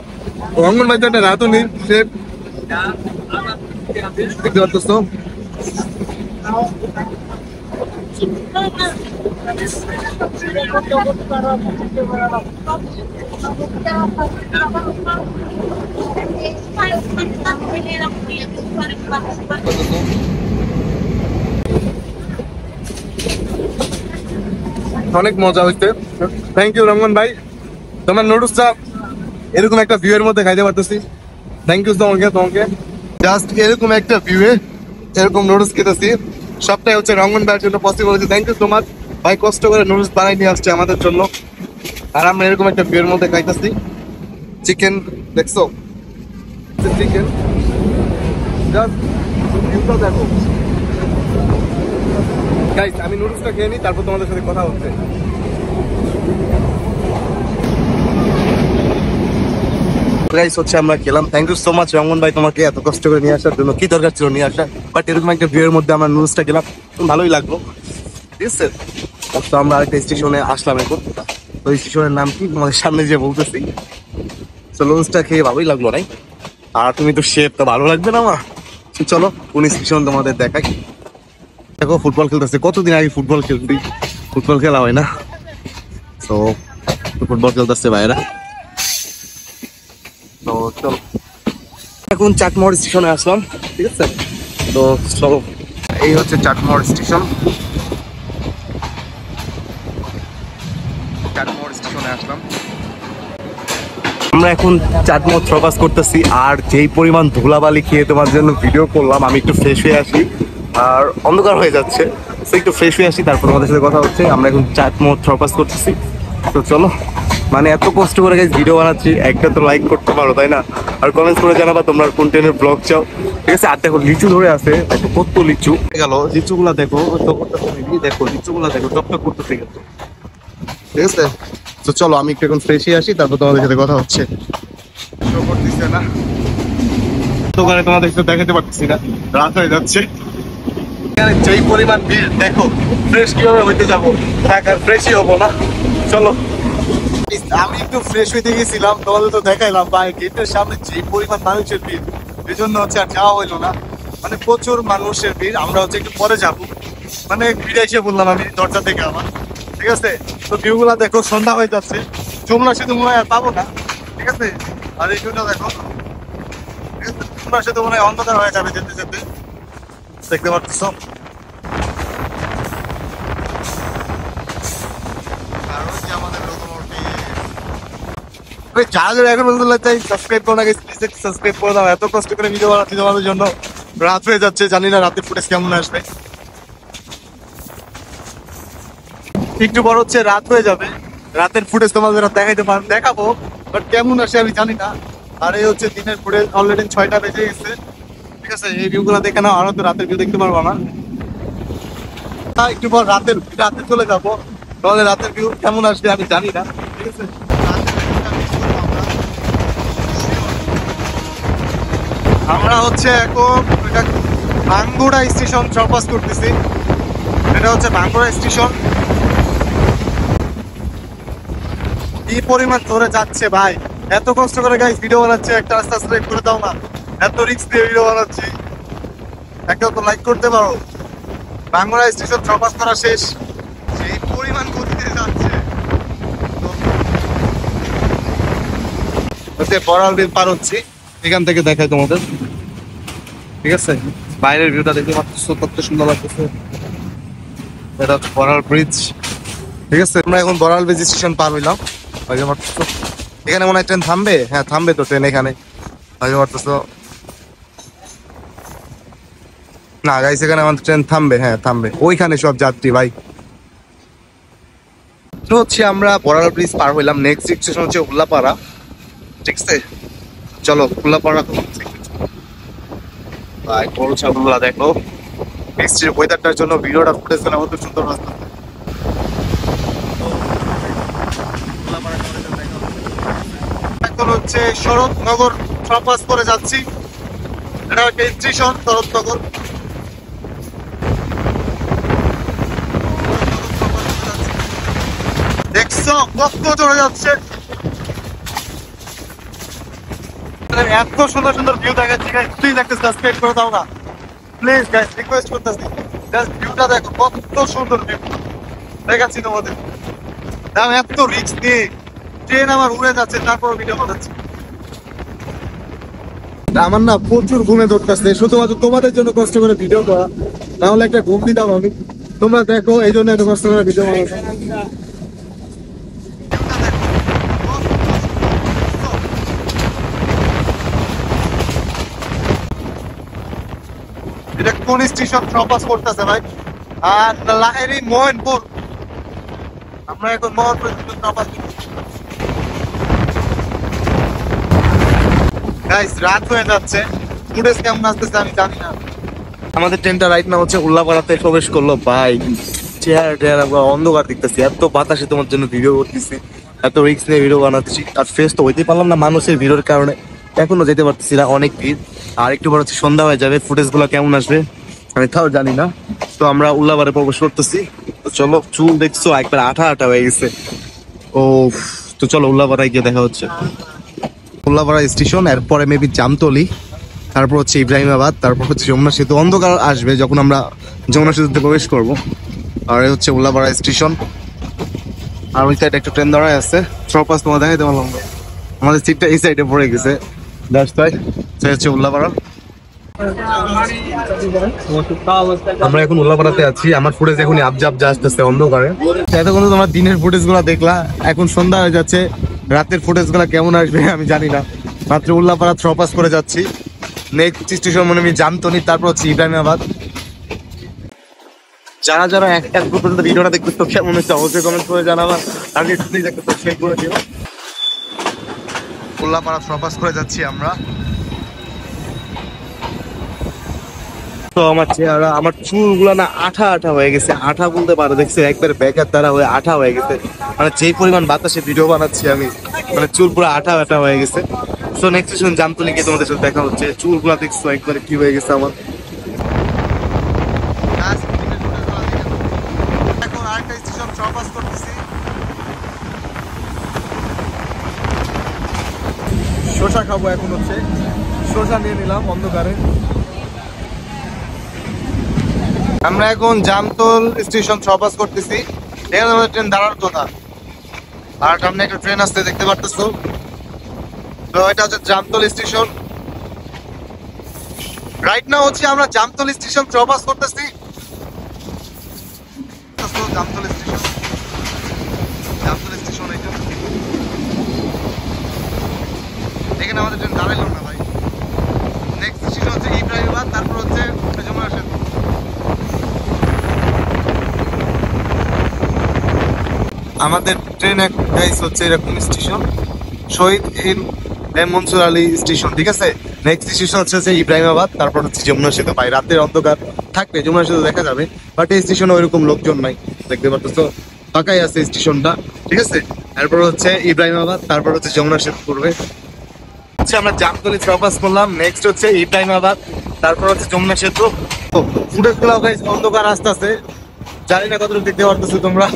রঙ্গন ভাই তো একটা রাঁধুনি, সে দেখতে পাচ্ছ। অনেক মজা হইছে, থ্যাংক ইউ রঙ্গন ভাই। তোমার নুডলসটা এরকম একটা ভিউ এর মধ্যে খাইতে পারতেছি, থ্যাংক ইউ তোমাকে। জাস্ট এরকম একটা ভিউয়ে এরকম নুডলস খেতেছি, সবটাই হচ্ছে রঙ্গন ভাইয়ের জন্য পসিবল হয়েছে। থ্যাংক ইউ সো মাচ ভাই, কষ্ট করে নুডলস বানাই নিয়ে আসছে আমাদের জন্য। আর আমরা এরকম একটা ভিউয়ের মধ্যে খাইতেছি। চিকেন দেখছো, চিকেন জাস্ট ভিউটা দেখো। গাইস আমি নুডলসটা খেয়ে নিই, তারপর তোমাদের সাথে কথা হচ্ছে। গাইস হচ্ছে আমরা খেলাম, থ্যাংক ইউ সো মাচ রঙ্গন ভাই তোমাকে এত কষ্ট করে নিয়ে আসার জন্য। কি দরকার ছিল নিয়ে আসা, বাট এরকম একটা ভিউয়ের মধ্যে আমরা নুডলসটা খেলাম, ভালোই লাগলো, ঠিক আছে। তো আমরা আরেকটা স্টেশনে আসলাম এখন। তো স্টেশনের নাম কি তোমাদের সামনে যে বলতেছি। তো নুডলসটা খেয়ে ভালোই লাগলো নাই, আর তুমি তো শেফ, তো ভালো লাগবে না আমার। চলো কোন স্টেশন তোমাদের দেখাই। দেখো ফুটবল খেলতেছে, কতদিন আগে ফুটবল খেলতি, ফুটবল খেলা হয় না। তো ফুটবল খেলতেছে ভাইরা। তো চলো এখন চাটমোহর স্টেশনে আসলাম, ঠিক আছে। তো চলো এই হচ্ছে চাটমোহর স্টেশন। চাটমোহর স্টেশনে আসলাম আমরা এখন। চাটমোহর থ্রপাস করতেছি, আর যেই পরিমাণ ধুলাবালি খেয়ে তোমার জন্য ভিডিও করলাম, আমি একটু ফ্রেশ হয়ে আসি, আর অন্ধকার হয়ে যাচ্ছে, তো একটু ফ্রেশ হয়ে আসি, তারপর আমাদের সাথে কথা হচ্ছে। আমরা এখন চাটমোহর থ্রপাস করতেছি। তো চলো, মানে এত কষ্ট করে ভিডিও বানাচ্ছি, একটা তো লাইক করতে পারো তাই না, আর কমেন্টস করে জানাবা তোমরা কোন ট্রেনের ব্লগ চাও, ঠিক আছে। আর দেখো লিচু ধরে আছে, দেখো কত লিচু গেল, লিচুগুলা দেখো, দেখো লিচুগুলা দেখো, টকটক করতেছে কিন্তু, ঠিক আছে। তো চলো আমি একটু এখন ফ্রেশ হয়ে আসি, তারপর তোমাদের সাথে কথা হচ্ছে। করতেছে না দোকানে, তোমাদের সাথে দেখাতে পারতেছি না, রাত হয়ে যাচ্ছে। যেই পরিমাণ ভিড় দেখো, ফ্রেশ কিভাবে হইতে যাবো, ফ্রেশই হবো না। চলো আমি একটু ফ্রেশ হইতে গেছিলাম, তোমাদের তো দেখাইলাম ভাই গেটের সামনে যে পরিমাণ মানুষের ভিড়, এই জন্য হচ্ছে আর যাওয়া হইলো না। মানে প্রচুর মানুষের ভিড়, আমরা হচ্ছে একটু পরে যাবো, মানে ভিড়ে এসে বললাম আমি দরজা থেকে আমার, ঠিক আছে। তো ভিউ গুলা দেখো, সন্ধ্যা হয়ে যাচ্ছে, যমুনা সেতু মনে হয় আর পাবো না, ঠিক আছে। আর এই ভিউটা দেখো, ঠিক আছে, যমুনা সেতু মনে হয় অন্ধকার হয়ে যাবে যেতে যেতে, দেখতে পাচ্ছ। যারা এখন সাবস্ক্রাইব করো না, সাবস্ক্রাইব করে দাও। এত কষ্ট করে ভিডিও বানাচ্ছি তোমাদের জন্য, রাত হয়ে যাচ্ছে, জানি না রাতের ফুটেজ কেমন আসবে। একটু বড় হচ্ছে, রাত হয়ে যাবে, রাতের ফুটেজ তোমাদের দেখাবো, বাট কেমন আসে আমি জানি না। আর এই হচ্ছে দিনের ফুটেজ, অলরেডি 6টা বেজে গেছে, ঠিক আছে। এই ভিউ গুলো দেখে নাও, আরো তো রাতের ভিউ দেখতে পারবো না। একটু পর রাতে চলে যাবো, তাহলে রাতের ভিউ কেমন আসবে আমি জানি না, ঠিক আছে। আমরা হচ্ছে এখন ভাঙ্গুড়া স্টেশন সরপাস করতেছি, এটা হচ্ছে ভাঙ্গুড়া স্টেশন। কি পরিমাণ ধরে যাচ্ছে ভাই, এত কষ্ট করে গাইস ভিডিও বানাচ্ছে, একটা সাবস্ক্রাইব করে দাও না, এত রিস্ক দিয়ে ভিডিও বানাচ্ছি, একটা তো লাইক করতে পারো। ভাঙ্গুড়া স্টেশন সরপাস করা শেষ, সেই পরিমাণ গতিতে যাচ্ছে। বড়াল বিল পার হচ্ছি, এখান থেকে দেখাই তোমাদের, ঠিক আছে। বাইরের ভিউটা দেখতে পাচ্ছ কত সুন্দর লাগতেছে, এটা হচ্ছে বড়াল ব্রিজ, ঠিক আছে। আমরা এখন বড়াল ব্রিজ স্টেশন পার হইলাম, এখানে মনে হয় ট্রেন থামবে, হ্যাঁ থামবে তো ট্রেন এখানে, না গাইস এখানে আমাদের ট্রেন থামবে, হ্যাঁ থামবে, ওইখানে সব যাত্রী ভাই। তো হচ্ছে আমরা বড়াল ব্রিজ পার হইলাম, নেক্সট স্টেশন হচ্ছে উল্লাপাড়া, ঠিক আছে। চলো উল্লাপাড়া ভাই, বড় ছাগলগুলা দেখো, বৃষ্টির ওয়েদারটার জন্য ভিডিওটা ফুটেছে না, কত সুন্দর রাস্তা। এখন হচ্ছে শরৎনগর সরপাস করে যাচ্ছি, এটা একটা স্টেশন শরৎনগর। দেখছো কত চলে যাচ্ছে, এত সুন্দর সুন্দর ভিউ দেখাচ্ছি গাইস, প্লিজ একটা সাবস্ক্রাইব করে দাও না, প্লিজ গাইস রিকোয়েস্ট করতেছি, জাস্ট ভিউটা দেখো কত সুন্দর ভিউ দেখাচ্ছি তোমাদের। আমি এত রিস্ক নিয়ে ট্রেন আমার উড়ে যাচ্ছে, তারপর ভিডিও বানাচ্ছি। আমার না প্রচুর ঘুমে ধরতেছে, শুধুমাত্র তোমাদের জন্য কষ্ট করে ভিডিও করা, তাহলে একটা ঘুম দিতাম আমি, তোমরা দেখো এই জন্য এত কষ্ট করে ভিডিও বানাচ্ছি। এটা কোন স্টেশন ক্রস করতেছে ভাই? আর লাহেরি মোহনপুর, আমরা এখন মোহনপুর ক্রস। গাইস রাত হয়ে যাচ্ছে, ফুটেজ কেমন আসতেছে আমি জানি না। আমাদের ট্রেনটা রাইট না হচ্ছে উল্লাপাড়াতে প্রবেশ করলো ভাই, চেহারা অন্ধকার দেখতেছি, এত বাতাসে তোমার জন্য ভিডিও করতেছি, এত রিস্ক নিয়ে ভিডিও বানাচ্ছি, আর ফেস তো হইতে পারলাম না মানুষের ভিড়ের কারণে, এখনো যেতে পারতেছি না, অনেক ভিড়। আর একটু বড় হচ্ছে সন্ধ্যা হয়ে যাবে, ফুটেজ গুলো কেমন আসবে আমি তাও জানি না। তো আমরা উল্লাপাড়ে প্রবেশ করতেছি, তো চলো। চুল দেখছো একবার আঠা আঠা হয়ে গেছে, ও তো চলো উল্লাপাড়ায় গিয়ে দেখা হচ্ছে। উল্লাপাড়া স্টেশন, এরপরে মেবি জামতলি, তারপর হচ্ছে ইব্রাহিমাবাদ, তারপর হচ্ছে যমুনা সেতু। অন্ধকার আসবে যখন আমরা যমুনা সেতুতে প্রবেশ করব। আর এই হচ্ছে উল্লাপাড়া স্টেশন, আর ওই সাইডে একটা ট্রেন দাঁড়ায় আছে, সরপাস তোমার দেখাইতে পারলাম না, আমাদের সিটটা এই সাইডে পড়ে গেছে, হচ্ছে উল্লাপাড়া। আমরা এখন উল্লাপাড়াতে আছি, আমার ফুটেজ এখন আবজা আসতেছে অন্ধকারে। এতক্ষণ তোমার দিনের ফুটেজ গুলা দেখলা, এখন সন্ধ্যা হয়ে যাচ্ছে, রাতের ফুটেজ গুলা কেমন আসবে আমি জানি না। মাত্র উল্লাপাড়া থ্রপাস করে যাচ্ছি, নেক্সট স্টেশন মনে আমি জামতনি, তারপর হচ্ছে ইব্রাহিমাবাদ। যারা যারা এক পর্যন্ত ভিডিওটা দেখতে তো কেমন হচ্ছে অবশ্যই কমেন্ট করে জানাবা, আর প্লিজ একটা সাবস্ক্রাইব করে দিও। উল্লাপাড়া থ্রপাস করে যাচ্ছি আমরা। তো আমার চেহারা, আমার চুলগুলো না আঠা আঠা হয়ে গেছে, আঠা বলতে পারো, দেখছি একবার ব্যাগের দ্বারা হয়ে আঠা হয়ে গেছে, মানে যেই পরিমাণ বাতাসে ভিডিও বানাচ্ছি আমি, মানে চুল পুরো আঠা আঠা হয়ে গেছে। সো নেক্সট স্টেশন জামতলি গিয়ে তোমাদের সাথে দেখা হচ্ছে। চুলগুলো দেখছো একবারে কি হয়ে গেছে আমার। এখন আরেকটা স্টেশন ক্রস করতেছি, শসা খাবো এখন হচ্ছে, শসা নিয়ে নিলাম অন্ধকারে। আমরা এখন জামতল স্টেশন ক্রস করতেছি, এখানে আমাদের ট্রেন দাঁড়ার কথা, আর সামনে একটা ট্রেন আসতে দেখতে পারতেছো। তো এটা হচ্ছে জামতল স্টেশন। রাইট নাও হচ্ছে আমরা জামতল স্টেশন ক্রস করতেছি। জামতল স্টেশন, জামতল স্টেশন এটা, এখানে আমাদের ট্রেন দাঁড়াইলো না ভাই। নেক্সট স্টেশন হচ্ছে ইব্রাহিমাবাদ, তারপর হচ্ছে যমুনা সেতু। আমাদের ট্রেন গাইস হচ্ছে এরকম স্টেশন, শহীদ মনসুর আলী স্টেশন, ঠিক আছে। নেক্সট স্টেশন হচ্ছে ইব্রাহিমাবাদ, তারপর হচ্ছে যমুনা সেতু। ভাই রাতের অন্ধকার থাকবে, যমুনা সেতু দেখা যাবে, বাট এই স্টেশনে ওইরকম লোকজন নাই, দেখতে পারতেছো ফাঁকাই আছে স্টেশনটা, ঠিক আছে। তারপর হচ্ছে ইব্রাহিমাবাদ, তারপর হচ্ছে যমুনা সেতু পড়বে। হচ্ছে আমরা জামতলি ক্রস করলাম, নেক্সট হচ্ছে ইব্রাহিমাবাদ, তারপর হচ্ছে যমুনা সেতু। ফুটেজ গুলো গাইস অন্ধকার আস্তে আস্তে, জানি না কতটুকু দেখতে পারতেছো তোমরা।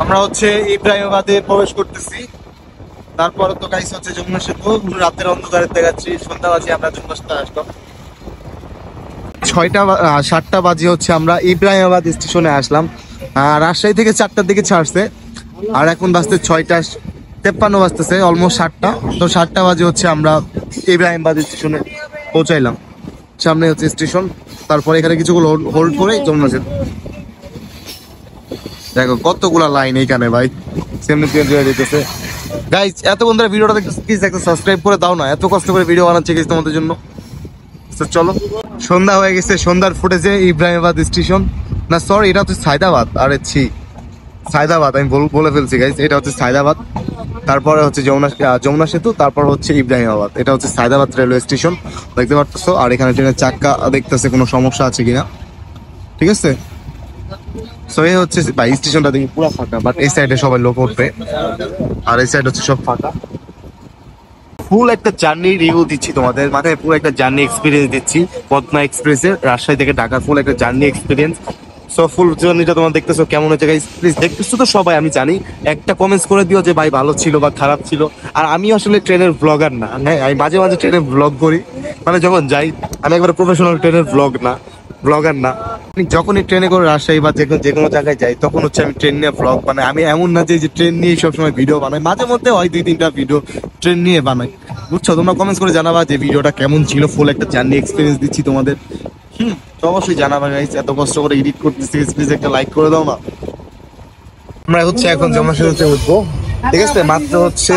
আমরা হচ্ছে ইব্রাহিমাবাদে প্রবেশ করতেছি, তারপরে তো গাইস হচ্ছে যমুনা সেতু। রাতের অন্ধকারে দেখাচ্ছি, সন্ধ্যা বাজে আমরা যমুনা সেতু আসলাম। 7টা বাজে হচ্ছে আমরা ইব্রাহিমাবাদ স্টেশনে আসলাম। রাজশাহী থেকে 4টার দিকে ছাড়ছে, আর এখন বাজতে 6:53 বাজতেছে, অলমোস্ট 7টা। তো 7টা বাজে হচ্ছে আমরা ইব্রাহিমাবাদ স্টেশনে পৌঁছাইলাম। সামনে হচ্ছে স্টেশন, তারপরে এখানে কিছুগুলো হোল্ড করে যমুনা সেতু। দেখো কতগুলা লাইন এইখানে ভাই, সেমনি দিতেছে। গাইজ এতক্ষণ ধরে ভিডিওটা দেখতেছো, প্লিজ একটা সাবস্ক্রাইব করে দাও না, এত কষ্ট করে ভিডিও বানাচ্ছি গাইজ তোমাদের জন্য। চলো, সন্ধ্যা হয়ে গেছে, সন্ধ্যার ফুটেজে ইব্রাহিমাবাদ স্টেশন, না সরি এটা হচ্ছে সায়দাবাদ, আরে ছি সায়দাবাদ, আমি বলে ফেলছি গাইজ, এটা হচ্ছে সায়দাবাদ। তারপরে হচ্ছে যমুনা সেতু, তারপর হচ্ছে ইব্রাহিমাবাদ। এটা হচ্ছে সায়দাবাদ রেলওয়ে স্টেশন, দেখতে পারতেছো। আর এখানে ট্রেনের চাক্কা দেখতেছে কোনো সমস্যা আছে কিনা, ঠিক আছে। সো এই হচ্ছে ভাই স্টেশনটা দেখি পুরো ফাঁকা, বাট এই সাইডে সবাই লোক উঠবে, আর এই সাইড হচ্ছে সব ফাঁকা। ফুল একটা জার্নি রিভিউ দিচ্ছি তোমাদের, মানে পুরো একটা জার্নি এক্সপিরিয়েন্স দিচ্ছি পদ্মা এক্সপ্রেসের, রাজশাহী থেকে ঢাকা, ফুল একটা জার্নি এক্সপিরিয়েন্স। সো ফুল জার্নিটা তোমরা দেখতেছো কেমন হচ্ছে গাইস, প্লিজ দেখতেছো তো সবাই, আমি জানি, একটা কমেন্টস করে দিও যে ভাই ভালো ছিল বা খারাপ ছিল। আর আমি আসলে ট্রেনের ব্লগার না, হ্যাঁ আমি মাঝে মাঝে ট্রেনের ব্লগ করি, মানে যখন যাই, আমি একবার প্রফেশনাল ট্রেনের ব্লগার না। যখনই ট্রেনে করে রাজশাহী বা যে কোনো জায়গায় যাই, তখন হচ্ছে আমি ট্রেন নিয়ে ব্লগ বানাই। আমি এমন না যে ট্রেন নিয়ে সবসময় ভিডিও বানাই, মাঝে মধ্যে হয় 2-3টা ভিডিও ট্রেন নিয়ে বানাই, বুঝছো। তোমরা কমেন্টস করে জানাবা যে ভিডিওটা কেমন ছিল, ফুল একটা জার্নি এক্সপিরিয়েন্স দিচ্ছি তোমাদের। তো অবশ্যই জানাবা গাইস, এত কষ্ট করে এডিট করতেছি, প্লিজ একটা লাইক করে দাও না। আমরা হচ্ছে এখন যমুনা সেতুতে উঠবো, ঠিক আছে। মাত্র হচ্ছে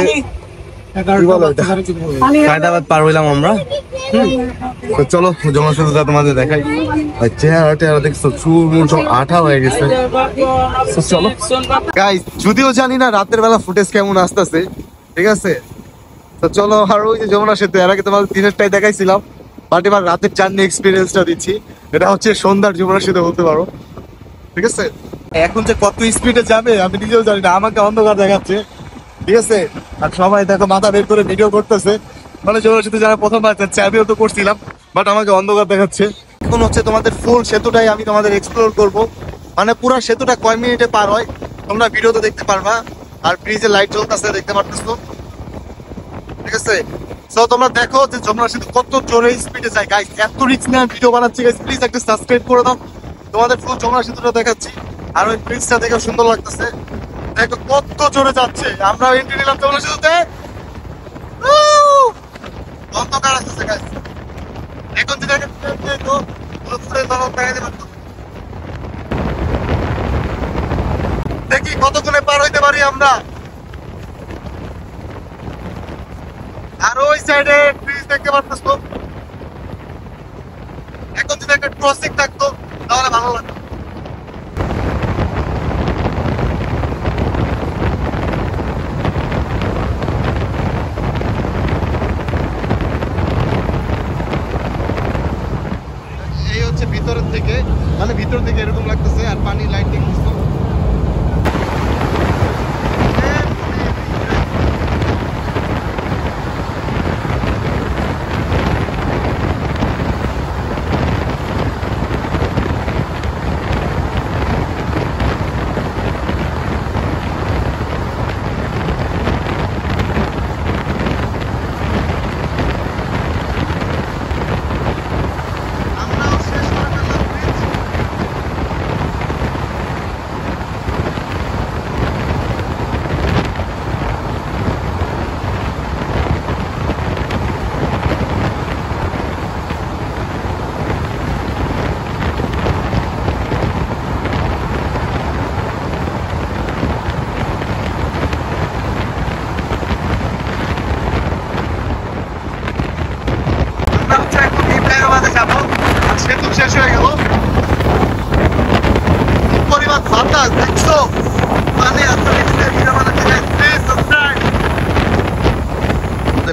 হায়দ্রাবাদ পার হইলাম আমরা। তো চলো যমুনা সেতুটা তোমাদের দেখাই। চেহারা দেখছো চুল মুল সব আঠা হয়ে গেছে। চলো গাইস, যদিও জানি না রাতের বেলা ফুটেজ কেমন আসতেছে, ঠিক আছে। তো চলো, আর ওই যে যমুনা সেতু, এর আগে তোমাদের দিনেরটাই দেখাইছিলাম, বাট এবার রাতের জার্নি এক্সপিরিয়েন্সটা দিচ্ছি। এটা হচ্ছে সন্ধ্যার যমুনা সেতু বলতে পারো, ঠিক আছে। এখন যে কত স্পিডে যাবে আমি নিজেও জানি না, আমাকে অন্ধকার দেখাচ্ছে, ঠিক আছে। আর সবাই দেখো মাথা বের করে ভিডিও করতেছে, মানে যমুনা সেতু যারা প্রথমবার যাচ্ছে, আমিও তো করছিলাম, বাট আমাকে অন্ধকার দেখাচ্ছে। এখন হচ্ছে তোমাদের ফুল সেতুটাই আমি তোমাদের এক্সপ্লোর করব, মানে পুরো সেতুটা কয় মিনিটে পার হয় তোমরা ভিডিওতে দেখতে পারবা। আর ব্রিজে লাইট জ্বলতেছে, দেখতে পারতেছো, ঠিক আছে। সো তোমরা দেখো যে যমুনা সেতু কত জোরে স্পিডে যায় গাইস। এত রিস্ক নিয়ে ভিডিও বানাচ্ছি গাইস, প্লিজ একটা সাবস্ক্রাইব করে দাও, তোমাদের ফুল যমুনা সেতুটা দেখাচ্ছি। আর ওই ব্রিজটা দেখে সুন্দর লাগতেছে, দেখো কত জোরে যাচ্ছে। আমরা এন্ট্রি নিলাম যমুনা সেতুতে, অন্ধকার আসতেছে গাইস। এখন যদি তো দেখি কতক্ষণে পার হইতে পারি আমরা। আর ওই সাইডে ব্রিজ দেখতে পারতেছো, এখন যদি একটা ক্রসিং থাকতো তাহলে ভালো লাগতো। এই হচ্ছে ভিতরের থেকে, মানে ভিতর থেকে এরকম লাগতেছে, আর পানি লাইট দেখতেছো। শেষ হয়ে গেল। কি পরিমাণ বাতাস দেখছো, মানে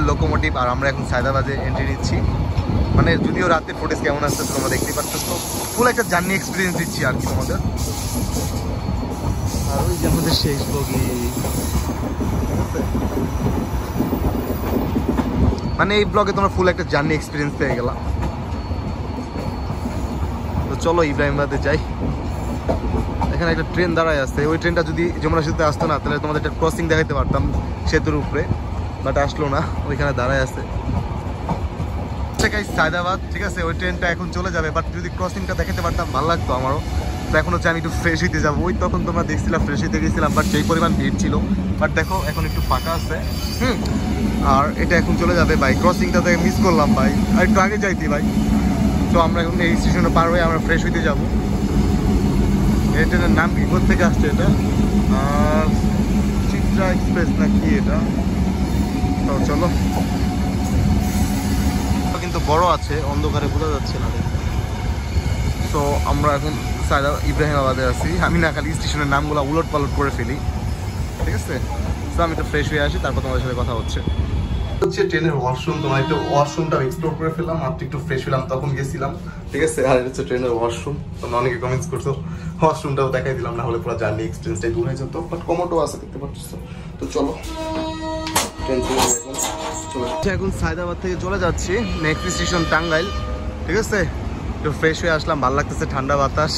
লোকোমোটিভ। আর আমরা এখন সায়দাবাদে এন্ট্রি নিচ্ছি। মানে যদিও রাতের ফুটেজ কেমন আসছে তোমরা দেখতেই পাচ্ছ, তো ফুল একটা জার্নি এক্সপিরিয়েন্স দিচ্ছি আর কি তোমাদের। আর ওই যে আমাদের শেষ বগি, মানে এই ব্লগে তোমরা ফুল একটা জার্নি এক্সপিরিয়েন্স পেয়ে গেলাম। তো চলো ইব্রাহিমবাদে যাই। এখানে একটা ট্রেন দাঁড়ায় আছে, ওই ট্রেনটা যদি যমুনা সেতুতে আসতো না তাহলে তোমাদের একটা ক্রসিং দেখাতে পারতাম সেতুর উপরে, বাট আসলো না, ওইখানে দাঁড়ায় আছে। সায়দাবাদ, ঠিক আছে, ওই ট্রেনটা এখন চলে যাবে, বাট যদি ক্রসিংটা দেখাতে পারতাম ভালো লাগতো আমারও। তো এখন হচ্ছে আমি একটু ফ্রেশ হইতে যাবো। ওই তখন তোমরা দেখছিলাম ফ্রেশ হইতে গেছিলাম, বাট যেই পরিমাণ ভিড় ছিল, বাট দেখো এখন একটু ফাঁকা আছে। আর এটা এখন চলে যাবে ভাই, ক্রসিংটা থেকে মিস করলাম ভাই, আর একটু আগে যাইতি ভাই। তো আমরা এখন এই স্টেশনে পার হয়ে আমরা ফ্রেশ হইতে যাবো। এই ট্রেনের নাম কি, কোথা থেকে আসছে এটা? চিত্রা এক্সপ্রেস না কি এটা? তো চলো, কিন্তু বড় আছে, অন্ধকারে বোঝা যাচ্ছে না। তো আমরা এখন ইব্রাহিমাবাদে আছি। আমি না খালি স্টেশনের নামগুলো উলট পালট করে ফেলি, ঠিক আছে। তো আমি তো ফ্রেশ হয়ে আসি, তারপর তোমাদের সাথে কথা হচ্ছে। ট্রেনের ওয়াশরুম, তোমার একটু ওয়াশরুমটা এক্সপ্লোর করে ফেললাম, আর একটু ফ্রেশ হলাম, তখন গেছিলাম, ঠিক আছে। আর এটা হচ্ছে ট্রেনের ওয়াশরুম, তোমরা অনেকে কমেন্টস করছো, ওয়াশরুমটাও দেখাই দিলাম, না হলে পুরো জার্নি এক্সপিরিয়েন্সটাই দূর হয়ে যেত। বাট কমোডও আছে, দেখতে পাচ্ছ। তো চলো, ট্রেন এখন সায়দাবাদ থেকে চলে যাচ্ছি, নেক্সট স্টেশন টাঙ্গাইল, ঠিক আছে। একটু ফ্রেশ হয়ে আসলাম, ভালো লাগতেছে, ঠান্ডা বাতাস।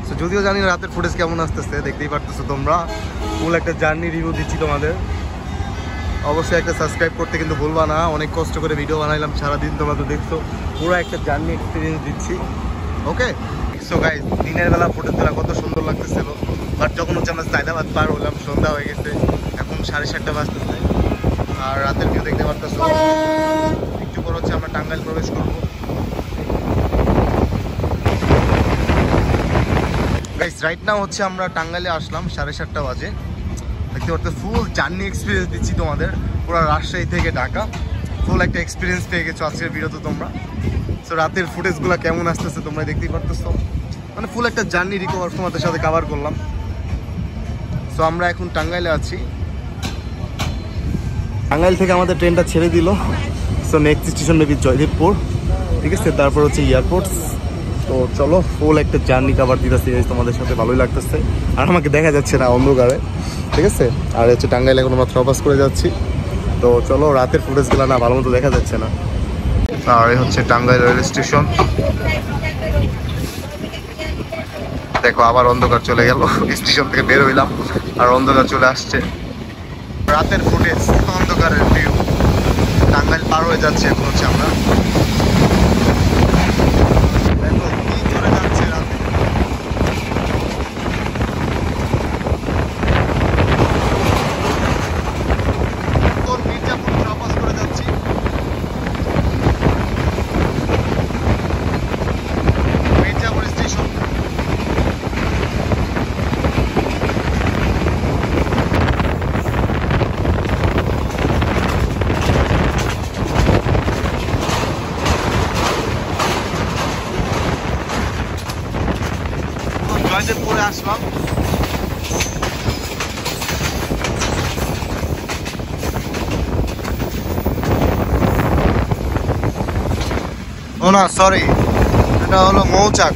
তো যদিও জানি না রাতের ফুটেজ কেমন আসতেছে, দেখতেই পারতেছো তোমরা, ফুল একটা জার্নি রিভিউ দিচ্ছি তোমাদের। অবশ্যই একটা সাবস্ক্রাইব করতে কিন্তু ভুলবা না, অনেক কষ্ট করে ভিডিও বানাইলাম সারাদিন, তোমরা তো দেখছো, পুরো একটা জার্নি এক্সপিরিয়েন্স দিচ্ছি। ওকে, সো গাইস, দিনের বেলা ফুটেজ তোলা কত সুন্দর লাগতেছিল, বাট যখন হচ্ছে আমরা সায়দাবাদ পার হলাম, সন্ধ্যা হয়ে গেছে, এখন 7:30 বাজতেছে। আর রাতের ভিউ দেখতে পারতেছো, একটু পর হচ্ছে আমরা টাঙ্গাইল প্রবেশ করবো। গাইস, রাইট নাও হচ্ছে আমরা টাঙ্গাইলে আসলাম, 7:30 বাজে। দেখতে পাচ্ছ ফুল জার্নি এক্সপিরিয়েন্স দিচ্ছি তোমাদের, পুরো রাজশাহী থেকে ঢাকা, ফুল একটা এক্সপিরিয়েন্স পেয়ে গেছো আজকের ভিডিওতে তোমরা। সো রাতের ফুটেজগুলো কেমন আসতেছে তোমরা দেখতেই পারতেছো, মানে ফুল একটা জার্নি রিকভার তোমাদের সাথে কভার করলাম। সো আমরা এখন টাঙ্গাইলে আছি, টাঙ্গাইল থেকে আমাদের ট্রেনটা ছেড়ে দিল। So next station maybe Joydebpur, ঠিক আছে, তারপর হচ্ছে এয়ারপোর্টস। তো চলো, ফুল একটা জার্নি কভার দিতেছি তোমাদের সাথে, ভালোই লাগতেছে। আর আমাকে দেখা যাচ্ছে না অন্ধকারে, ঠিক আছে। আর হচ্ছে টাঙ্গাইল এখন আমরা থ্রপাস করে যাচ্ছি। তো চলো, রাতের ফুটেজগুলো না ভালো মতো দেখা যাচ্ছে না। আর এই হচ্ছে টাঙ্গাইল রেল স্টেশন, দেখো আবার অন্ধকার চলে গেল, স্টেশন থেকে বের হইলাম আর অন্ধকার চলে আসছে। রাতের ফুটেজ, অন্ধকারের ভিউ, টাঙ্গাইল পার হয়ে যাচ্ছে এখন হচ্ছে আমরা। দেখো কি চলে যাচ্ছে রাতে, তোর মির্জাপুর ক্রস করে যাচ্ছি। মির্জাপুর স্টেশন, জয়দেবপুরে আসলাম। ও না, সরি, এটা হলো মৌচাক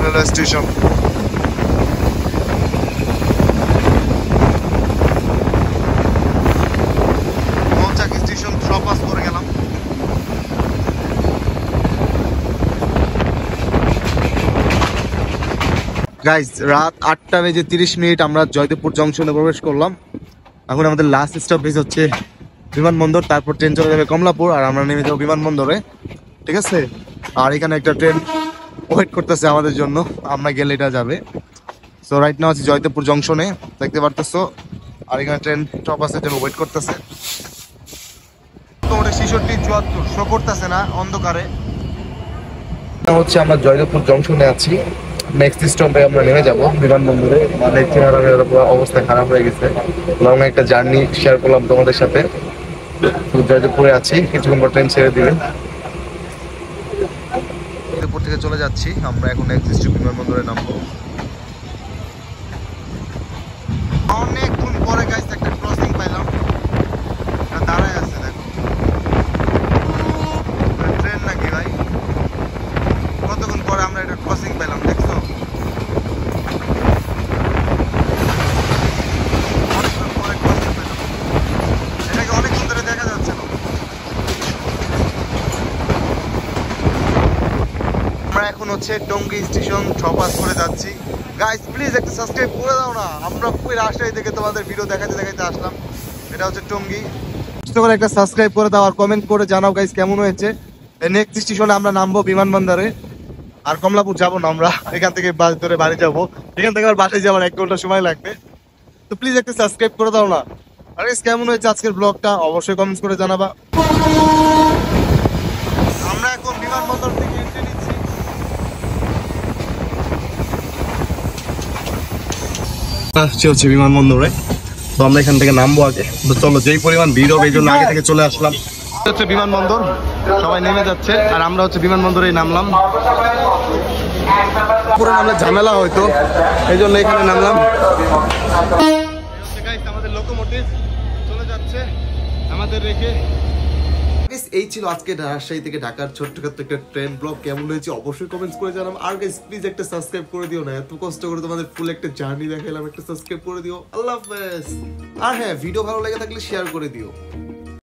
রেলওয়ে স্টেশন। মৌচাক স্টেশন ক্রস করে গেলাম। গাইজ, রাত 8:30 আমরা জয়দেবপুর জংশনে প্রবেশ করলাম। এখন আমাদের লাস্ট স্টপেজ হচ্ছে বিমানবন্দর, তারপর ট্রেন চলে যাবে কমলাপুর, আর আমরা নেমে যাবো বিমানবন্দরে, ঠিক আছে। আর এখানে একটা ট্রেন ওয়েট করতেছে আমাদের জন্য, আমরা গেলে এটা যাবে। সো রাইট নাও আছি জয়দেবপুর জংশনে, দেখতে পারতেছো। আর এখানে ট্রেন টপাসের জন্য ওয়েট করতেছে। তোমাদের 66-74 শো করতেছে না অন্ধকারে। হচ্ছে আমরা জয়দেবপুর জংশনে আছি, নেক্সট স্টপে আমরা নেমে যাব বিমানবন্দরে। মানে অবস্থা খারাপ হয়ে গেছে, লং একটা জার্নি শেয়ার করলাম তোমাদের সাথে। জয়দেবপুরে আছি, কিছুক্ষণ পর ট্রেন ছেড়ে দিবে। এয়ারপোর্ট থেকে চলে যাচ্ছি। আমরা এখন নেক্সট বিমানবন্দরে নামবো। অনেকক্ষণ পরে গাইস একটা ক্রসিং পাইলাম, দাঁড়ায় আছে দেখো, ট্রেন নাকি ভাই? কতক্ষণ পরে আমরা একটা ক্রসিং পেলাম দেখছো? অনেকক্ষণ পরে ক্রসিং পেলাম, এটাকে অনেকক্ষণ ধরে দেখা যাচ্ছে না। আমরা এখন হচ্ছে টঙ্গী স্টেশন পাস করে যাচ্ছি। গাইস প্লিজ একটা সাবস্ক্রাইব করে দাও না, আমরা খুবই রাজশাহী থেকে তোমাদের ভিডিও দেখাতে দেখাতে আসলাম। এটা হচ্ছে টঙ্গী। করে একটা সাবস্ক্রাইব করে দাও আর কমেন্ট করে জানাও গাইস কেমন হয়েছে। নেক্সট স্টেশনে আমরা নামবো বিমানবন্দরে, আর কমলাপুর যাবো না আমরা, এখান থেকে বাস ধরে বাড়ি যাবো। এখান থেকে আর বাসায় যাওয়ার 1 ঘন্টা সময় লাগবে। তো প্লিজ একটা সাবস্ক্রাইব করে দাও না। আর গাইস কেমন হয়েছে আজকের ব্লগটা অবশ্যই কমেন্টস করে জানাবা। আমরা এখন বিমানবন্দর থেকে এন্ট্রি নিচ্ছি। হচ্ছে বিমানবন্দরে, তো আমরা এখান থেকে নামবো আগে। তো চলো, যেই পরিমাণ ভিড় হবে এই জন্য আগে থেকে চলে আসলাম। হচ্ছে বিমানবন্দর, সবাই নেমে যাচ্ছে আর আমরা হচ্ছে বিমানবন্দরেই নামলাম। পুরো নামলে ঝামেলা হয়তো, এই জন্য এখানে নামলাম। আমাদের লোকোমোটিভ চলে যাচ্ছে আমাদের রেখে। এই ছিল আজকে রাজশাহী থেকে ঢাকার ছোট্টখাট্ট একটা ট্রেন ব্লগ। কেমন হয়েছে অবশ্যই কমেন্টস করে জানাবো। আর গাইস প্লিজ একটা সাবস্ক্রাইব করে দিও না, এত কষ্ট করে তোমাদের ফুল একটা জার্নি দেখালাম, একটা সাবস্ক্রাইব করে দিও। আল্লাহ হাফেজ। আর হ্যাঁ, ভিডিও ভালো লেগে থাকলে শেয়ার করে দিও।